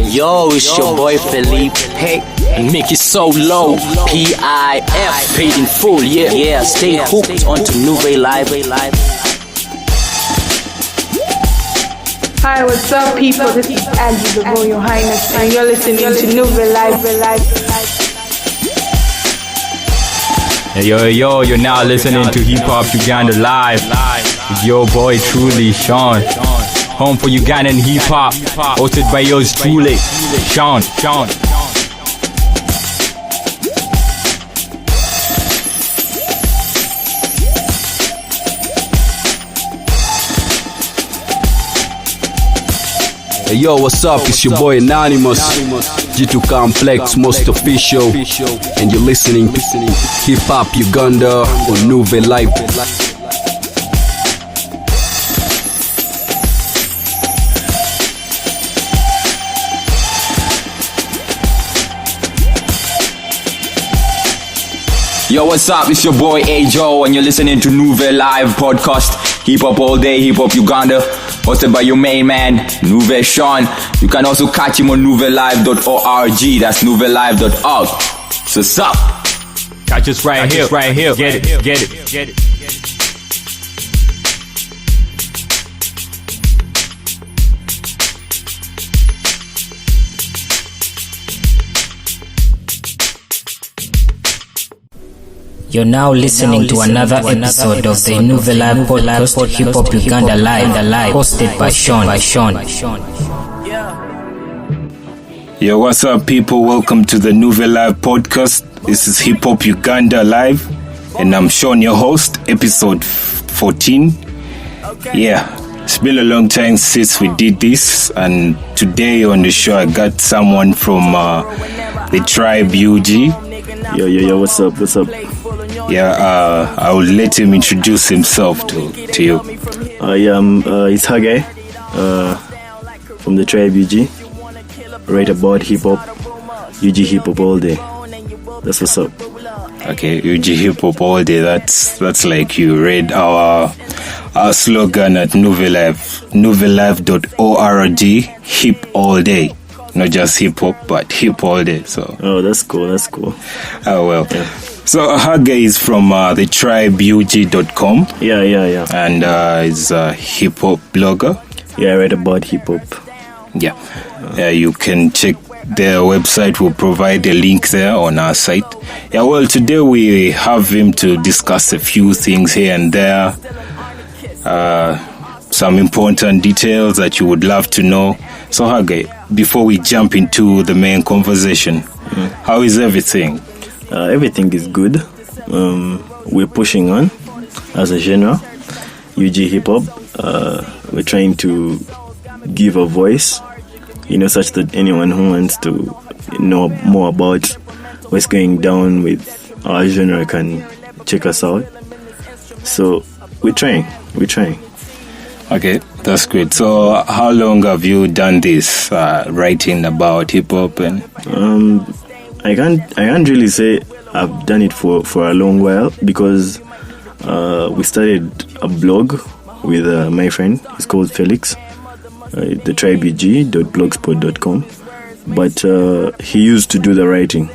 Yo, it's your boy Felipe. And make it so low. PIF, paid in full, yeah. Yeah, stay hooked onto Nouvelle Live. Hi, what's up, people? This is Angie, the Royal Highness, and you're listening to Nouvelle Live. Hey, yo, you're now listening to Hip Hop Uganda Live with your boy truly, Sean. Home for Ugandan hip hop, hosted by yours truly, Sean. Hey yo, what's up? It's your boy Anonymous, G2 Complex, most official, and you're listening to Hip Hop Uganda on Nouvelle Live. Yo, what's up? It's your boy Ajo, and you're listening to Nouvelle Live podcast, Hip Hop All Day, Hip Hop Uganda, hosted by your main man, Nouvelle Sean. You can also catch him on nouvellelive.org. That's nouvellelive.org. So what's up? Catch us right here. Get it. You're now listening to another episode of the Nouvelle Live podcast, Hip Hop Uganda Live, hosted by Sean. Yo, what's up, people? Welcome to the Nouvelle Live podcast. This is Hip Hop Uganda Live, and I'm Sean, your host, episode 14. Yeah, it's been a long time since we did this, and today on the show I got someone from the tribe UG. Yo, what's up? Yeah, I will let him introduce himself to you. It's Haggai from the tribe UG. Write about hip hop, UG hip hop all day. That's what's up. Okay, UG hip hop all day. That's like you read our slogan at Nouvelle Live, nouvellelive.org. Hip all day, not just hip hop, but hip all day. So. Oh, that's cool. Oh well. Yeah. So Haggai is from the tribeug.com. Yeah. And is a hip hop blogger. Yeah, I write about hip hop. Yeah. You can check their website. We'll provide a link there on our site. Yeah, well, today we have him to discuss a few things here and there. Some important details that you would love to know. So Haggai, before we jump into the main conversation, how is everything? Everything is good. We're pushing on as a genre. UG hip hop. We're trying to give a voice, such that anyone who wants to know more about what's going down with our genre can check us out. So we're trying. Okay, that's great. So how long have you done this, writing about hip hop? And I can't really say I've done it for a long while, because we started a blog with my friend. He's called Felix, the tribeug.blogspot.com. But he used to do the writing,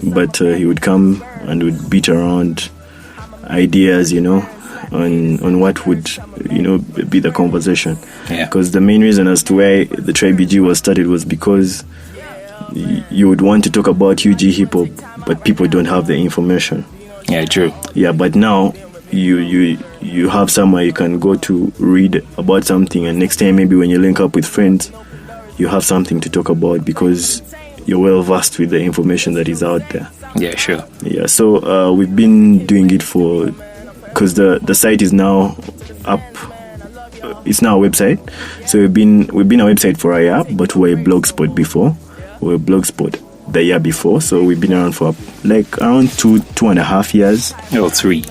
but he would come and would beat around ideas, on what would be the conversation. Because the main reason as to why the tribeug was started was because you would want to talk about UG hip hop, but people don't have the information. Yeah, true. Yeah, but now you have somewhere you can go to read about something, and next time maybe when you link up with friends, you have something to talk about because you're well versed with the information that is out there. Yeah, sure. Yeah, so we've been doing it because the site is now up. It's now a website. So we've been a website for a year, but we were a blogspot before. We were a blogspot the year before, so we've been around for like around 2.5 years. Oh, 3.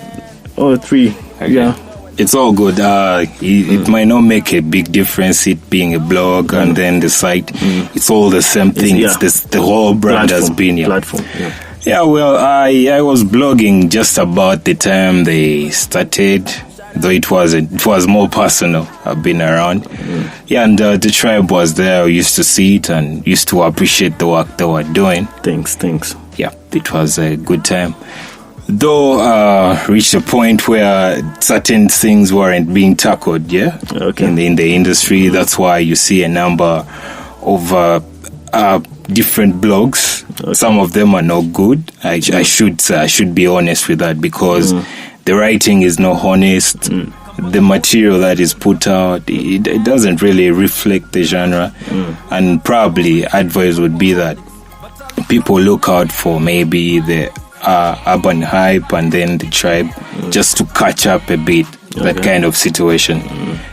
Oh, 3. Okay. Yeah. It's all good. It might not make a big difference, it being a blog and then the site. It's all the same thing. It's the whole brand has been here. Platform. Yeah, well, I was blogging just about the time they started. though it was more personal. I've been around. Yeah, and the tribe was there. I used to see it and used to appreciate the work they were doing. Thanks. Yeah, it was a good time. Though reached a point where certain things weren't being tackled, in the industry. That's why you see a number of different blogs. Okay. Some of them are not good. I should be honest with that, because the writing is not honest. The material that is put out, it doesn't really reflect the genre. And probably advice would be that people look out for maybe the urban hype and then the tribe, just to catch up a bit. That kind of situation.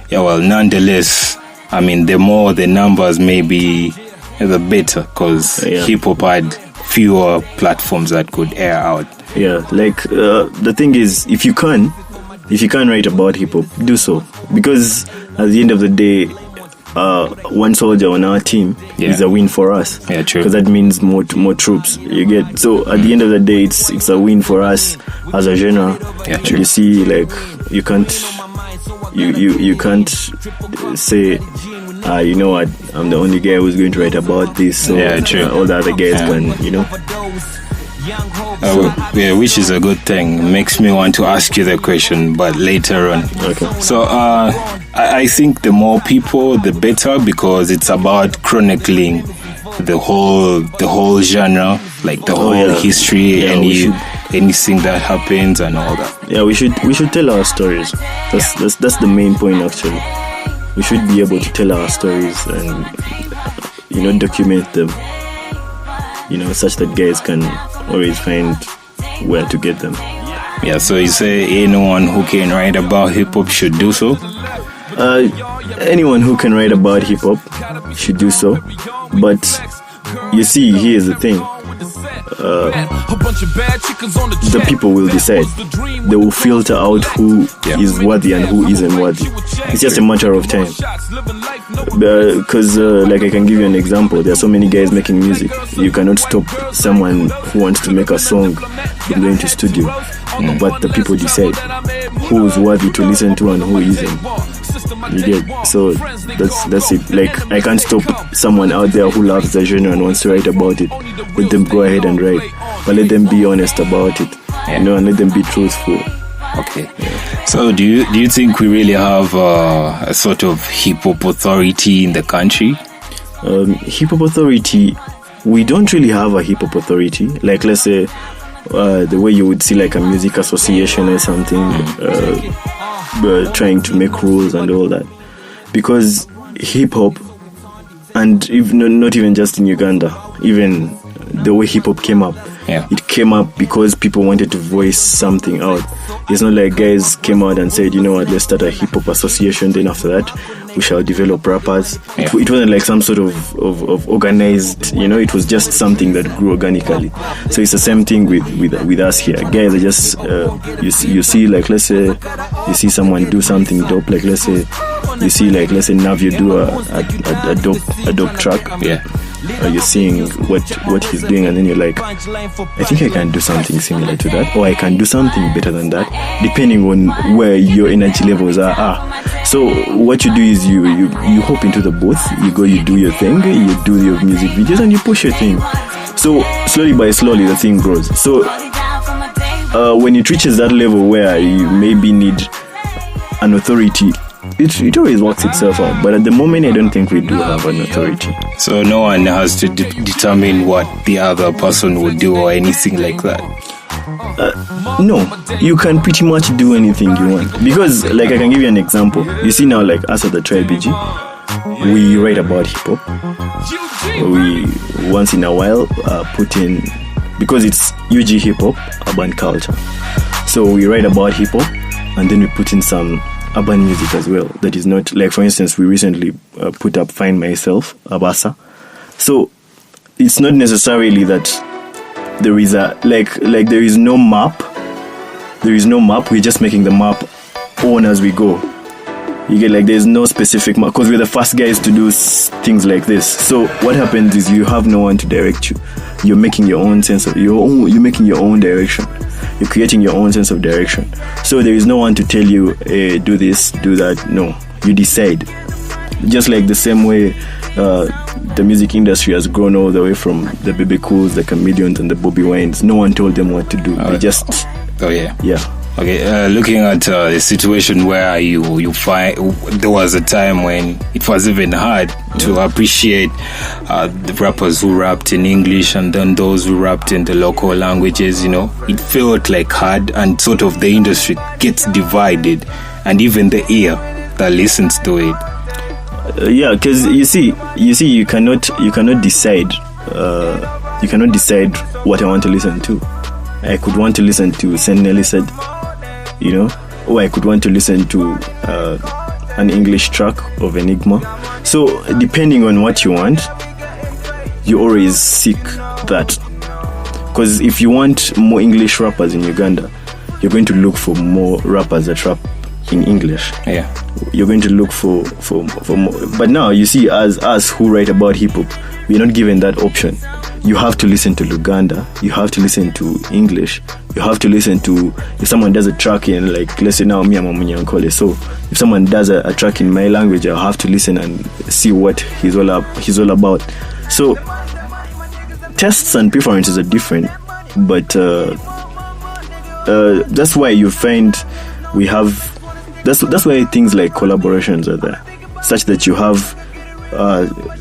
Yeah, well, nonetheless, I mean, the more the numbers maybe, the better, because hip-hop had fewer platforms that could air out. Yeah, like the thing is, if you can write about hip-hop, do so, because at the end of the day, one soldier on our team is a win for us. Yeah, true. Because that means more troops. You get, so at the end of the day, it's a win for us as a genre. Yeah, true. You see, like, you can't say, you know what, I'm the only guy who's going to write about this. So all the other guys can, you know. Which is a good thing. Makes me want to ask you the question, but later on. Okay. So I think the more people, the better, because it's about chronicling the whole genre, like the whole history, anything that happens and all that. Yeah, we should tell our stories. That's the main point, actually. We should be able to tell our stories and, you know, document them, you know, such that guys can always find where to get them. Yeah, so you say anyone who can write about hip-hop should do so? Anyone who can write about hip-hop should do so. But you see, here's the thing. The people will decide. They will filter out who is worthy and who isn't worthy. It's just a matter of time. Because, like, I can give you an example. There are so many guys making music. You cannot stop someone who wants to make a song from going to studio. But the people decide who is worthy to listen to and who isn't. You get, so that's it. Like, I can't stop someone out there who loves the genre and wants to write about it. Let them go ahead and write, but let them be honest about it, you know, and let them be truthful. Okay. So do you think we really have a sort of hip-hop authority in the country? Hip-hop authority, we don't really have a hip-hop authority. Like, let's say, the way you would see like a music association or something, trying to make rules and all that. Because hip-hop, and not even just in Uganda, even the way hip-hop came up, it came up because people wanted to voice something out. It's not like guys came out and said, you know what, let's start a hip-hop association, then after that we shall develop rappers. It wasn't like some sort of organized, you know, it was just something that grew organically. So it's the same thing with us here. Guys are just, you see, like, let's say you see someone do something dope, like let's say Navio do a dope track. You're seeing what he's doing, and then you're like, I think I can do something similar to that, or I can do something better than that, depending on where your energy levels are. So what you do is you hop into the booth, you do your thing, you do your music videos, and you push your thing. So slowly the thing grows. So when it reaches that level where you maybe need an authority, it always works itself out. But at the moment, I don't think we do have an authority. So no one has to determine what the other person would do or anything like that? No, you can pretty much do anything you want. Because, like, I can give you an example. You see now, like, us at the Tribe BG, we write about hip-hop. We, once in a while, put in, because it's UG hip-hop, urban culture. So we write about hip-hop, and then we put in some urban music as well. That is not, like, for instance, we recently put up Find Myself, Abasa. So it's not necessarily that there is a, like there is no map. There is no map. We're just making the map on as we go. You get, like, there's no specific map, because we're the first guys to do things like this. So what happens is you have no one to direct you. You're making your own sense of you're making your own direction. You're creating your own sense of direction. So there is no one to tell you, hey, do this, do that. No, you decide. Just like the same way the music industry has grown all the way from the Baby Cools, the Comedians, and the Bobby Wines. No one told them what to do. They just... Oh, yeah. Yeah. Okay, looking at a situation where you find there was a time when it was even hard to appreciate the rappers who rapped in English and then those who rapped in the local languages, it felt like hard, and sort of the industry gets divided, and even the ear that listens to it. Yeah, because you see, you cannot decide. You cannot decide what I want to listen to. I could want to listen to Saint Nelly said, or I could want to listen to an English track of Enigma. So depending on what you want, you always seek that. Because if you want more English rappers in Uganda, you're going to look for more rappers that rap in English. Yeah. You're going to look for more. But now you see, as us who write about hip hop, we're not given that option. You have to listen to Luganda, you have to listen to English, you have to listen to, if someone does a track in, like, let's say now me, I'm a Munyankole, so if someone does a track in my language, I'll have to listen and see what he's all about. So tastes and preferences are different, but that's why you find we have, that's why things like collaborations are there, such that you have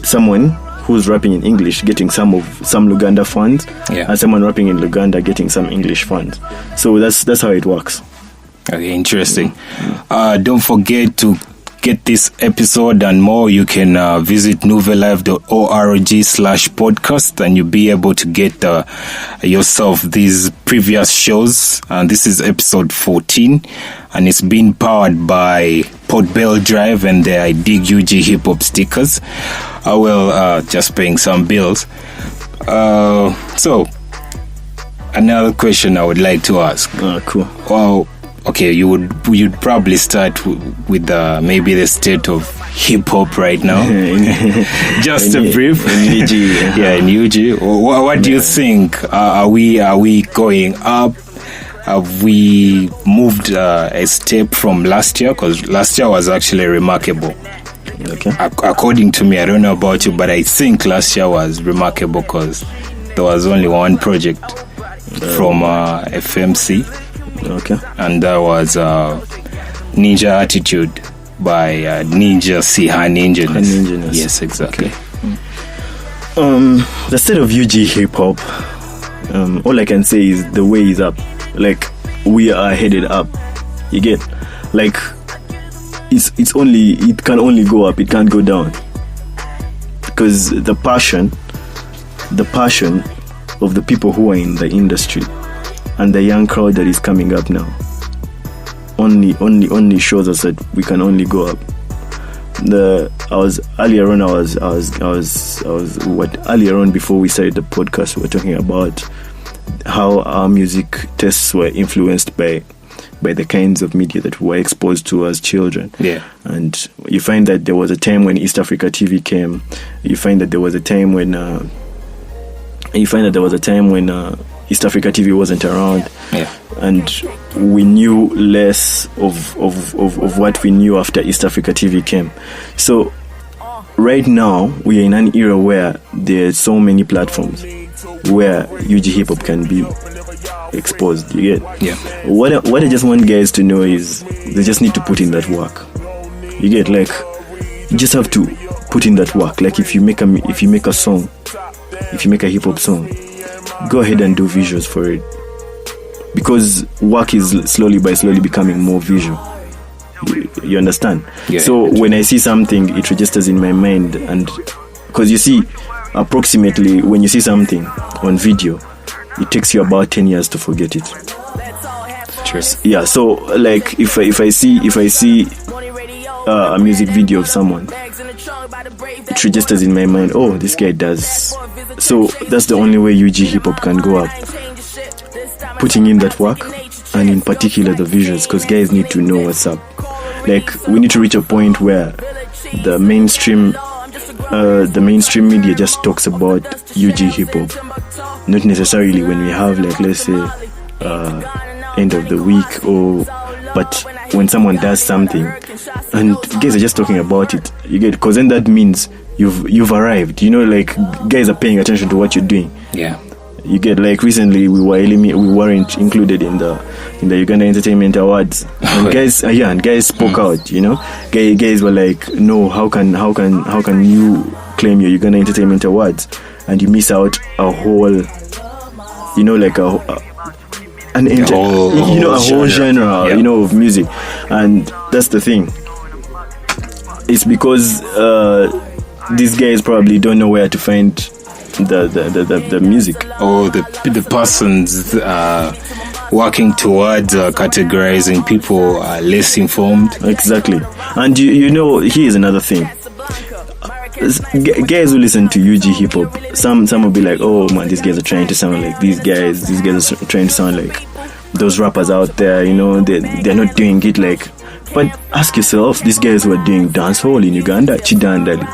someone who's rapping in English getting some Luganda funds, and someone rapping in Luganda getting some English funds. So that's how it works. Okay, interesting. Don't forget to get this episode and more. You can visit nouvelive.org/podcast, and you'll be able to get yourself these previous shows. And this is episode 14, and it's been powered by Port Bell Drive and the I Dig UG Hip Hop stickers. Just paying some bills. So, another question I would like to ask. Cool. Well, okay, you'd probably start with maybe the state of hip hop right now. Just a brief. In UG. Yeah, in UG. What do you think? Are we going up? Have we moved a step from last year? Because last year was actually remarkable. Okay. According to me, I don't know about you, but I think last year was remarkable because there was only one project from FMC. Okay. And that was Ninja Attitude by Ninja Siha Ninjaness. Yes, exactly. Okay. The state of UG hip hop, all I can say is the way is up. Like, we are headed up. You get, like, it can only go up, it can't go down, because the passion of the people who are in the industry and the young crowd that is coming up now only shows us that we can only go up. Earlier on before we started the podcast, we were talking about how our music tastes were influenced by the kinds of media that we were exposed to as children. Yeah. And you find that there was a time when East Africa TV came. You find that there was a time when East Africa TV wasn't around. Yeah. And we knew less of what we knew after East Africa TV came. So right now we are in an era where there's so many platforms where UG hip hop can be exposed. You get? Yeah. What I just want guys to know is they just need to put in that work. You get? Like, you just have to put in that work. Like, if you make a song, if you make a hip hop song, go ahead and do visuals for it, because work is slowly becoming more visual. You understand? Yeah. So when I see something, it registers in my mind, and because you see, approximately when you see something on video, it takes you about 10 years to forget it. Yeah. So like if I see a music video of someone, it registers in my mind, oh, this guy does. So that's the only way UG hip hop can go up, putting in that work, and in particular the visuals, because guys need to know what's up. Like, we need to reach a point where the mainstream media just talks about UG hip hop, not necessarily when we have, like, let's say end of the week, but when someone does something and guys are just talking about it, you get, because then that means you've arrived, like guys are paying attention to what you're doing. Yeah. You get, like recently we weren't included in the Uganda Entertainment Awards, and guys spoke out. Guys were like, no, how can you claim your Uganda Entertainment Awards and you miss out a whole, like a whole genre, of music. And that's the thing. It's because these guys probably don't know where to find the music, or the persons working towards categorizing people are less informed. Exactly. And here's another thing. Guys who listen to UG hip hop, some will be like, oh man, these guys are trying to sound like these guys are trying to sound like those rappers out there, they're not doing it like. But ask yourself, these guys who are doing dancehall in Uganda, Chidandali,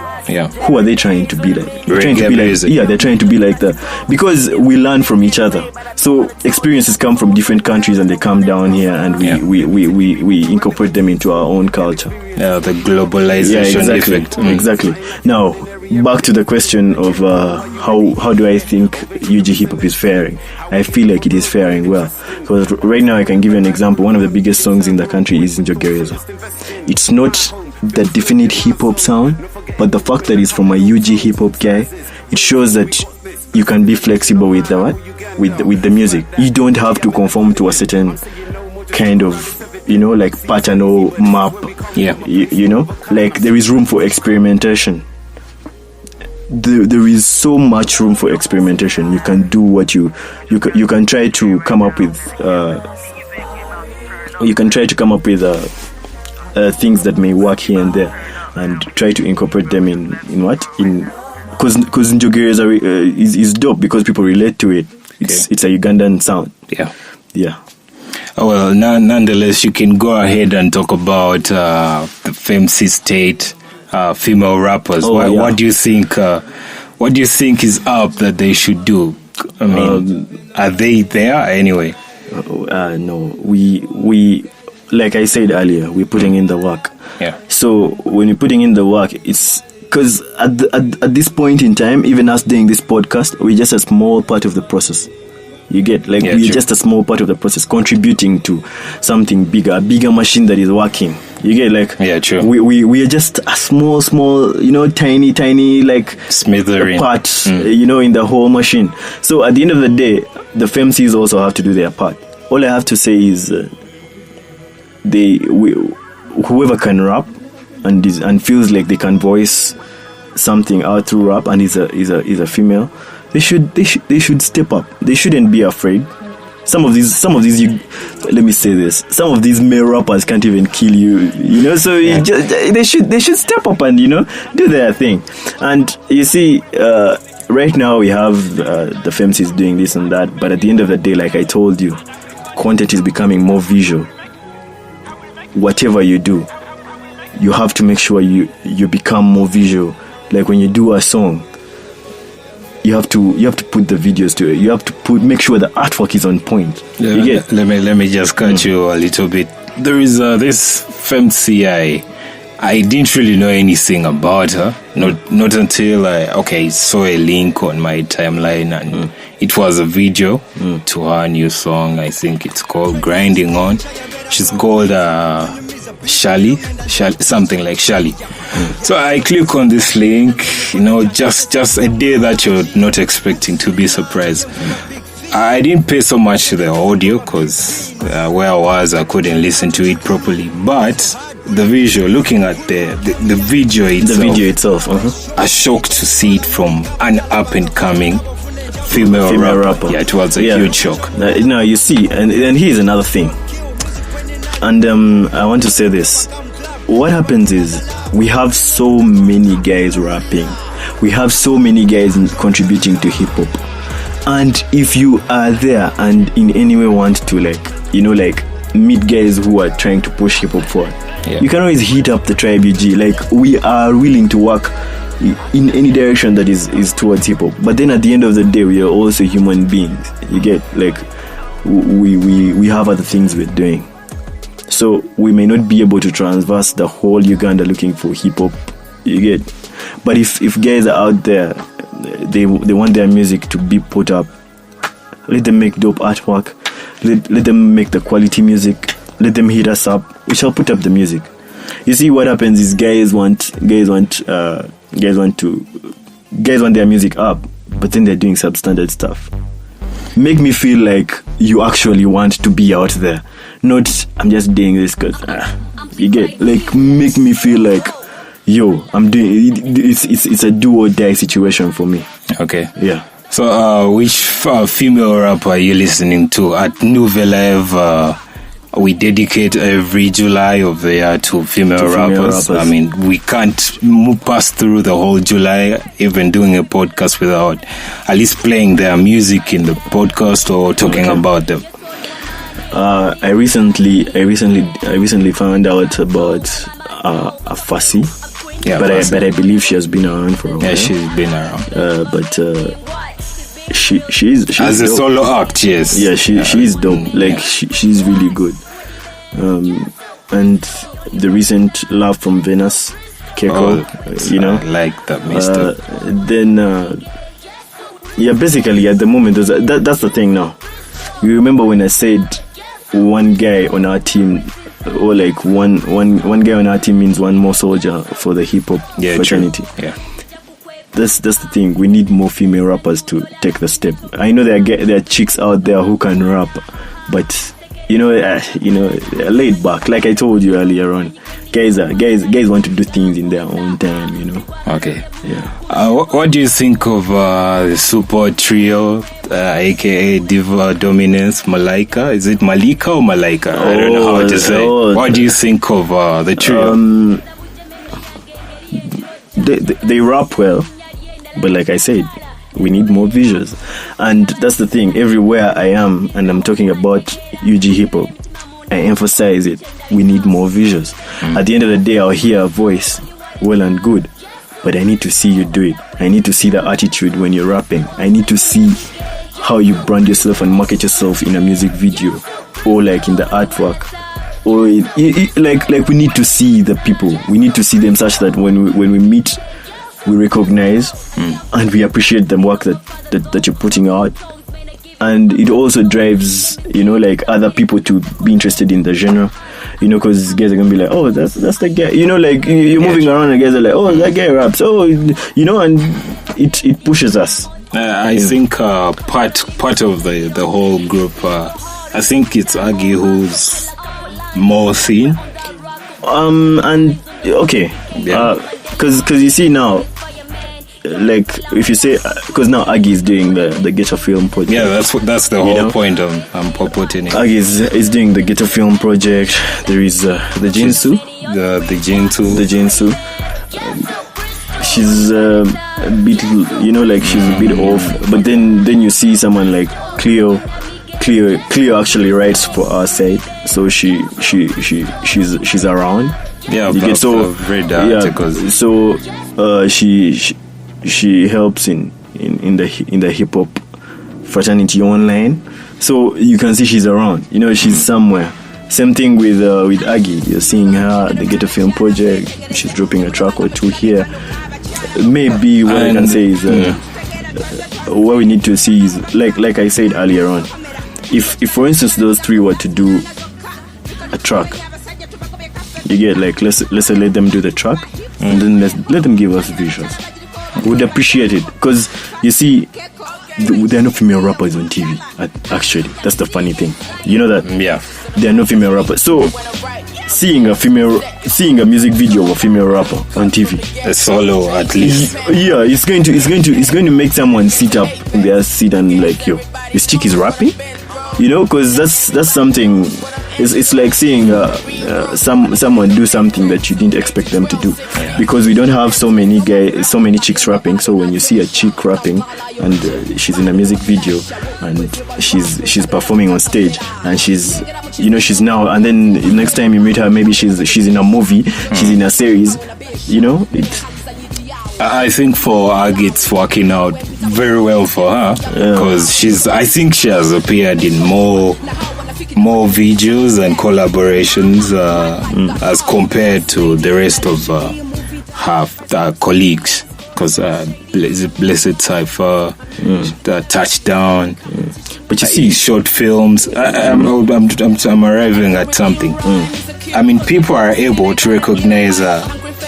who are they trying to be like? They're trying to be like that, because we learn from each other. So experiences come from different countries and they come down here, and we incorporate them into our own culture. Yeah, the globalization effect. Exactly. Now back to the question of how do I think UG hip hop is faring? I feel like it is faring well, because right now I can give you an example. One of the biggest songs in the country is Njogereza. It's not the definite hip hop sound, but the fact that it's from a UG hip hop guy, it shows that you can be flexible with with the music. You don't have to conform to a certain kind of like pattern or map. Yeah. Like there is room for experimentation. There is so much room for experimentation. You can do what you can try to come up with. Things that may work here and there, and try to incorporate them in because Njogereza is dope because people relate to it. It's a Ugandan sound. Yeah. Oh, well, nonetheless, you can go ahead and talk about the FMC state female rappers. What do you think? What do you think is up that they should do? I mean, are they there anyway? No, we like I said earlier, we're putting in the work. Yeah. So when you're putting in the work, it's because at this point in time, even us doing this podcast, we're just a small part of the process. You get, like, we're just a small part of the process, contributing to something bigger, a bigger machine that is working. You get, like, we are just a small, tiny, like, smattering part, in the whole machine. So at the end of the day, the FMCs also have to do their part. All I have to say is, whoever can rap and feels like they can voice something out through rap and is a female, they should step up. They shouldn't be afraid. Some of these let me say this, some of these male rappers can't even kill you, so they should step up and do their thing. And you see, right now we have the FMCs doing this and that, but at the end of the day, like I told you, content is becoming more visual. Whatever you do, you have to make sure you become more visual. Like when you do a song, you have to put the videos to it. You have to make sure the artwork is on point. Let me just cut you a little bit. There is this FMC I didn't really know anything about her. Not until I saw a link on my timeline, and it was a video to her new song. I think it's called Grinding On. She's called Shali, something like Shali. So I click on this link, just a day that you're not expecting, to be surprised. I didn't pay so much to the audio because where I was, I couldn't listen to it properly. But the visual, looking at the video itself, I was shocked to see it from an up and coming female rapper. Yeah, it was a huge shock. Now you see, and here's another thing. And I want to say this. What happens is we have so many guys rapping. We have so many guys contributing to hip hop. And if you are there and in any way want to meet guys who are trying to push hip hop forward, you can always hit up the Tribe UG. Like, we are willing to work in any direction that is towards hip hop. But then at the end of the day, we are also human beings. You get, like, we have other things we're doing. So we may not be able to transverse the whole Uganda looking for hip hop. You get, but if guys are out there, they want their music to be put up. Let them make dope artwork. Let them make the quality music. Let them hit us up. We shall put up the music. You see, what happens is guys want their music up, but then they're doing substandard stuff. Make me feel like you actually want to be out there, not I'm just doing this because you get, like, make me feel like, yo, I'm doing it's a do or die situation for me. Okay. Yeah. So, which female rapper are you listening to? At Nouvelle Live, we dedicate every July of the year to female rappers. I mean, we can't pass through the whole July even doing a podcast without at least playing their music in the podcast or talking about them. I recently found out about a Fassi. Yeah, but I believe she has been around for a while. Yeah, she's been around. But she's as a dope. solo act, yes. Yeah, she's dope. Like she's really good. And the recent Love from Venus, Keiko, I like that mister. Then basically at the moment that's the thing now. You remember when I said one guy on our team, or like one guy on our team means one more soldier for the hip hop fraternity. True. Yeah. That's the thing. We need more female rappers to take the step. I know there are chicks out there who can rap, but they're laid back. Like I told you earlier on, guys want to do things in their own time. Okay. Yeah. What do you think of the super trio, aka Diva Dominance, Malaika? Is it Malika or Malaika? I don't know how to say. What do you think of the trio? They rap well, but like I said, we need more visuals. And that's the thing. Everywhere I am, and I'm talking about UG hip hop, I emphasize it. We need more visuals. At the end of the day, I'll hear a voice, well and good, but I need to see you do it. I need to see the attitude when you're rapping. I need to see how you brand yourself and market yourself in a music video, or like in the artwork, or like we need to see the people. We need to see them such that when we meet, we recognize and we appreciate the work that you're putting out. And it also drives, like other people to be interested in the genre, because guys are gonna be like, oh, that's the guy, like you're moving around and guys are like, oh, that guy raps, oh, and it pushes us. I think part of the whole group, I think it's Haggai who's more seen. And okay, because you see now, like if you say, because now Haggai is doing the Ghetto Film project. Yeah, that's the whole point I'm purporting. Haggai is doing the Ghetto Film project. There is the Jinsu. The Jinsu. She's a bit, like she's a bit off. But then you see someone like Cleo. Cleo actually writes for our side, so she's around. Yeah, you get, I've read the articles. So she helps in the hip hop fraternity online. So you can see she's around. She's somewhere. Same thing with Haggai. You're seeing her, the Ghetto Film project. She's dropping a track or two here. Maybe what I can say is what we need to see is like I said earlier on. If for instance those three were to do a track, you get, like, let's say let them do the track, and then let them give us visuals. Would appreciate it, because you see, there are no female rappers on TV. Actually, that's the funny thing. You know that? Yeah. There are no female rappers. So seeing a music video of a female rapper on TV, a solo at least. Yeah, it's going to make someone sit up in their seat and like, yo, this chick is rapping. Because that's something. It's like seeing someone do something that you didn't expect them to do, because we don't have so many chicks rapping. So when you see a chick rapping and she's in a music video and she's performing on stage and she's now, and then next time you meet her, maybe she's in a movie, she's in a series, I think for Haggai it's working out very well for her because I think she has appeared in more videos and collaborations as compared to the rest of her colleagues. Because Blessed Cypher, the Touchdown, but you see, short films. I'm arriving at something. I mean, people are able to recognize her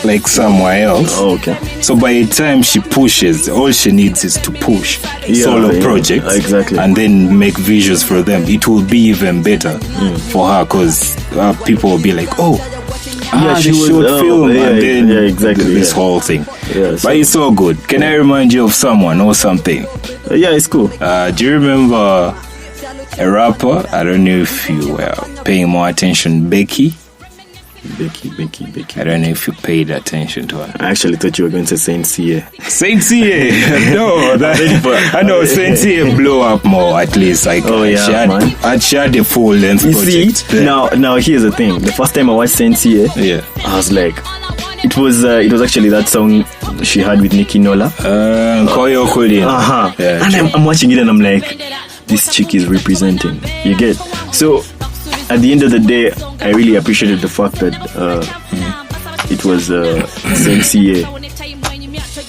like somewhere else. Oh, okay. So by the time she pushes, all she needs is to push solo projects, exactly, and then make visuals for them. It will be even better for her because people will be like, oh. She was short film and then exactly, this whole thing. Yeah, but it's all good. Can I remind you of someone or something? Yeah, it's cool. Do you remember a rapper? I don't know if you were paying more attention. Becky. I don't know if you paid attention to her. I actually thought you were going to say Saint Sia. Saint Sia? No, I know Saint Sia blew up more at least. Like, she had a full length project. See, now here's the thing. The first time I watched Saint Sia, I was like, it was actually that song she had with Nicki Nola. Koyo Kolin. Yeah, and I'm watching it and I'm like, this chick is representing. You get? So at the end of the day, I really appreciated the fact that it was Saint Sia,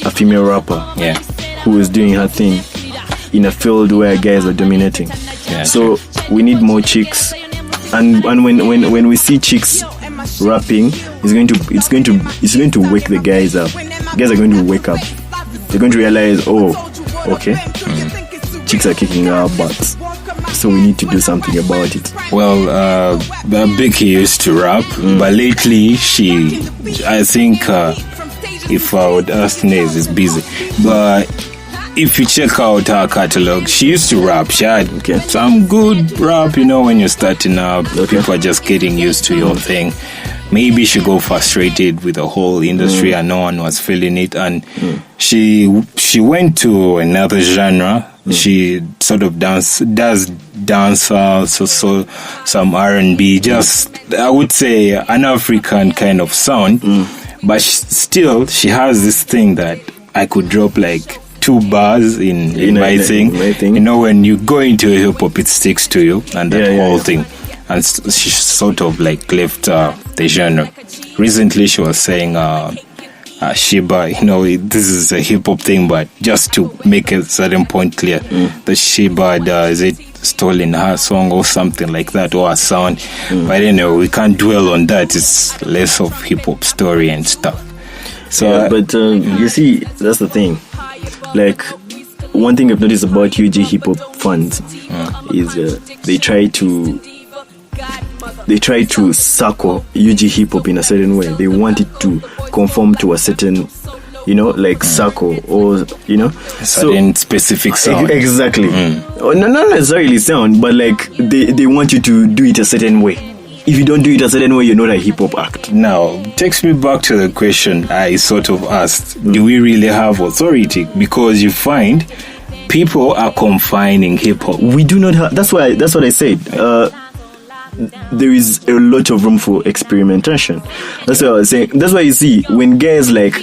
a female rapper, who was doing her thing in a field where guys are dominating. Yeah, so we need more chicks, and when we see chicks rapping, it's going to wake the guys up. Guys are going to wake up. They're going to realize, oh, okay, chicks are kicking our butts. So we need to do something about it. Well, Becky used to rap, but lately I think if I would ask Nez, is busy. But if you check out her catalog, she used to rap. She had some good rap, when you're starting up. People are just getting used to your thing. Maybe she got frustrated with the whole industry and no one was feeling it. And she went to another genre. She sort of does dancehall, so some R&B, just I would say an African kind of sound. But still, she has this thing that I could drop like 2 bars in my thing. When you go into hip hop, it sticks to you and that whole thing. And she sort of like left the genre. Recently, she was saying Sheba, this is a hip hop thing, but just to make a certain point clear, the Sheba is it stolen her song or something like that, or a sound. But we can't dwell on that. It's less of hip hop story and stuff. So, but you see, that's the thing. Like, one thing I've noticed about UG hip hop fans is they try to circle UG hip hop in a certain way. They want it to conform to a certain, circle or certain specific sound. Exactly. Not necessarily sound, but like they want you to do it a certain way. If you don't do it a certain way, you're not a hip hop act. Now, takes me back to the question I sort of asked: do we really have authority? Because you find people are confining hip hop. We do not have. That's what I said. There is a lot of room for experimentation. That's what I was saying. That's why you see when guys like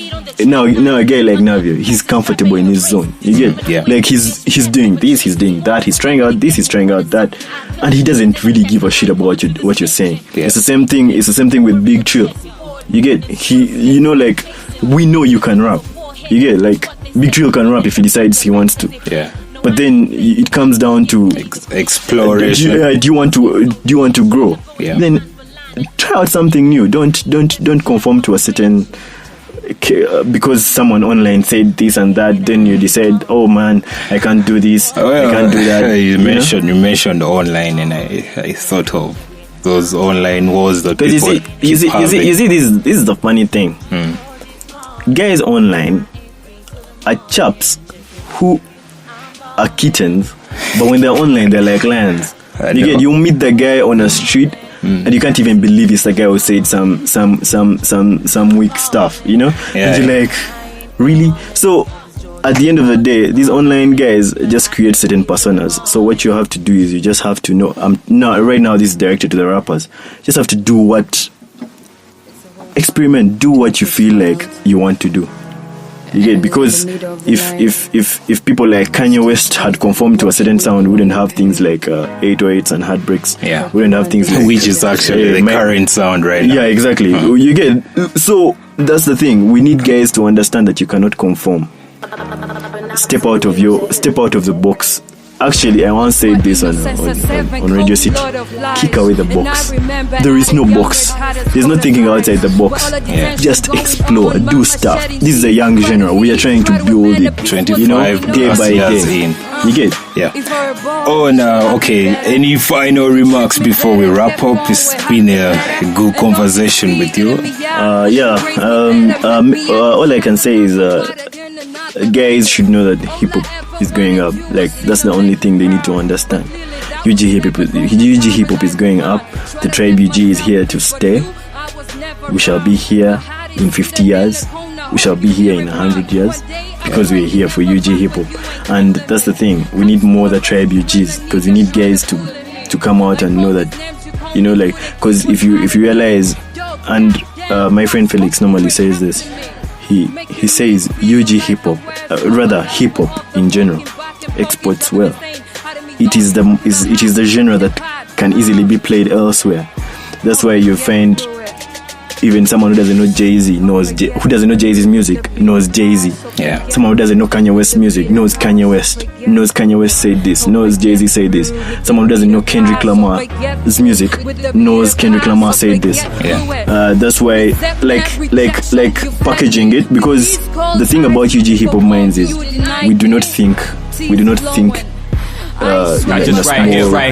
now a guy like Navio, he's comfortable in his zone. You get like he's doing this, he's doing that, he's trying out this, he's trying out that, and he doesn't really give a shit about what you're saying. It's the same thing. It's the same thing with Big Chill. You get like we know you can rap. You get like Big Chill can rap if he decides he wants to. Yeah. But then it comes down to exploration. Do you want to grow? Yeah. Then try out something new. Don't conform to a certain because someone online said this and that. Then you decide, oh man, I can't do this. I can't do that. You mentioned online, and I thought of those online wars that people you see, this is the funny thing. Guys online are chaps who are kittens, but when they're online, they're like lions. You meet the guy on a street, and you can't even believe it's the guy who said some weak stuff, And you're like, really? So at the end of the day, these online guys just create certain personas. So what you have to do is you just have to know. Right now this is directed to the rappers. Just have to experiment, do what you feel like you want to do. You get, because if people like Kanye West had conformed to a certain sound, we wouldn't have things like 808s and heartbreaks. Yeah. We wouldn't have things like, which is actually the current sound right now. Yeah, exactly. You get, so that's the thing. We need guys to understand that you cannot conform. Step out of the box. Actually, I once said this on Radio City. Kick away the box. There is no box. There's no thinking outside the box. Yeah. Just explore, do stuff. This is a young genre. We are trying to build it. 25 day by years day. in. You get? Yeah. Oh, now, okay. Any final remarks before we wrap up? It's been a good conversation with you. All I can say is guys should know that hip hop is going up. Like, that's the only thing they need to understand. UG hip hop is going up. The Tribe UG is here to stay. We shall be here in 50 years. We shall be here in 100 years because we're here for UG hip hop. And that's the thing. We need more the Tribe UGs, because we need guys to come out and know that, because if you realize, and my friend Felix normally says this. He says UG hip hop, rather hip hop in general, exports well. It is the genre that can easily be played elsewhere. That's why you find even someone who doesn't know Jay-Z who doesn't know Jay-Z's music knows Jay-Z. Yeah. Someone who doesn't know Kanye West's music knows Kanye West. Knows Kanye West said this. Knows Jay-Z said this. Someone who doesn't know Kendrick Lamar's music knows Kendrick Lamar said this. Yeah. That's why, like packaging it, because the thing about UG hip hop minds is we do not think. Right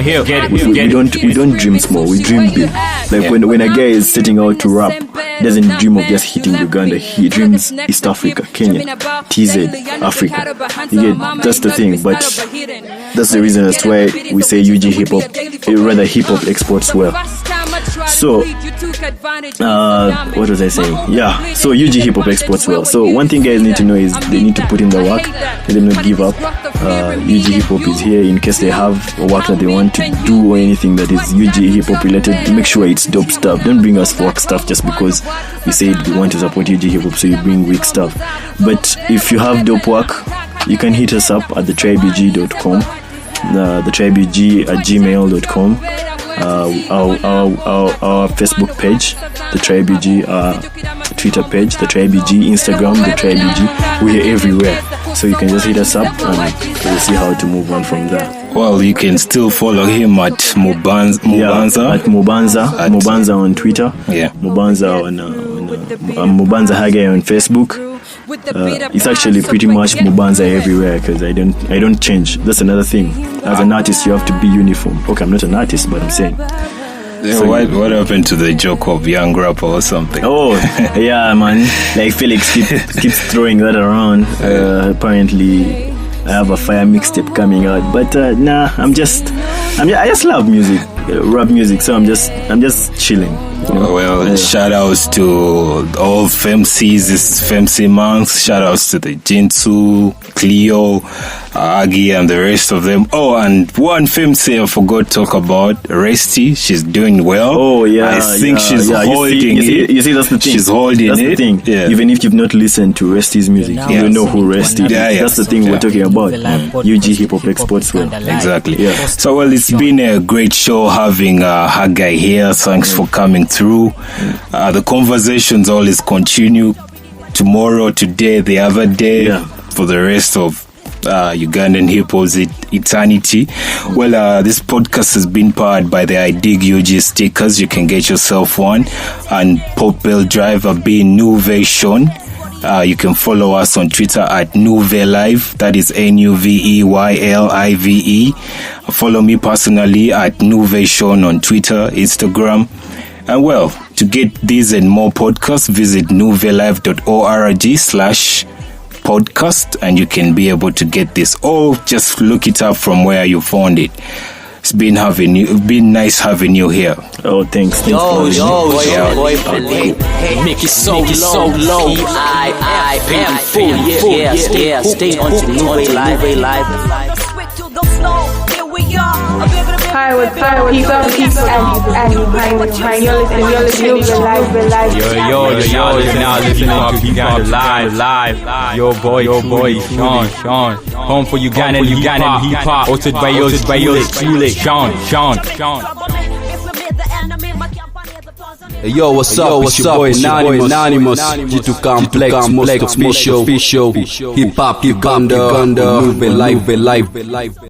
here. Get it. We don't dream small. We dream big. Like when a guy is setting out to rap, he doesn't dream of just hitting Uganda. He dreams East Africa, Kenya, TZ, Africa. You get, that's the thing. But that's the reason as to why we say UG hip hop, rather hip hop exports well. So, what was I saying? Yeah, so UG hip hop exports well. So one thing guys need to know is they need to put in the work. Let them not give up. UG hip hop is here in case they have work that they want to do or anything that is UG hip hop related. Make sure it's dope stuff. Don't bring us work stuff just because we said we want to support UG hip hop, so you bring weak stuff. But if you have dope work, you can hit us up at thetribeug.com, thetribeug@gmail.com. Our Facebook page, the Tribe UG, Twitter page, the Tribe UG, Instagram, the Tribe UG. We're everywhere, so you can just hit us up and we'll see how to move on from there. Well, you can still follow him at Mubanza. At Mubanza on Twitter. Yeah. Mubanza on Mubanza Haggai on Facebook. It's actually pretty much Mubanza everywhere because I don't change. That's another thing. As an artist, you have to be uniform. Okay, I'm not an artist, but I'm saying. So what happened to the joke of young rapper or something? Oh, yeah, man. Like Felix keeps throwing that around. Apparently, I have a fire mixtape coming out, but nah, I just love music, rap music. So I'm just chilling. Well, shout outs to all FemCs. This is FemC month. Shout outs to the Jinsu, Cleo, Aggie, and the rest of them. Oh, and one FemC I forgot to talk about, Resty. She's doing well. Oh, yeah. I think she's holding it. You see, that's the thing. She's holding that's it. The thing. Yeah. Even if you've not listened to Resty's music, you don't know who Resty is. Yeah. That's the thing we're talking about. UG hip hop exports well. Exactly. Yeah. So, well, it's been a great show having Haggai here. Thanks for coming through. The conversations always continue tomorrow, today, the other day, for the rest of Ugandan hip hop's eternity. Well, this podcast has been powered by the I Dig UG stickers. You can get yourself one, and Pop Bell Driver being Nuvation. You can follow us on Twitter at Nuvelive. That is NUVEYLIVE. Follow me personally at Nuvation on Twitter, Instagram. And well, to get these and more podcasts, visit nuvelive.org/podcast, and you can be able to get this, or just look it up from where you found it. It's been nice having you here. Oh, thanks. Boy, make it so low. Yeah. Stay on to Live. Hi, what's up? peace, and you're listening to live. You're now listening to Uganda live. Your boy, Sean. Home for Ugandan hip hop, hosted by yours truly, Sean. Hey, yo, what's up? It's your boy Anonymous. G2 Complex, most official. Hip hop Uganda, Nuve live.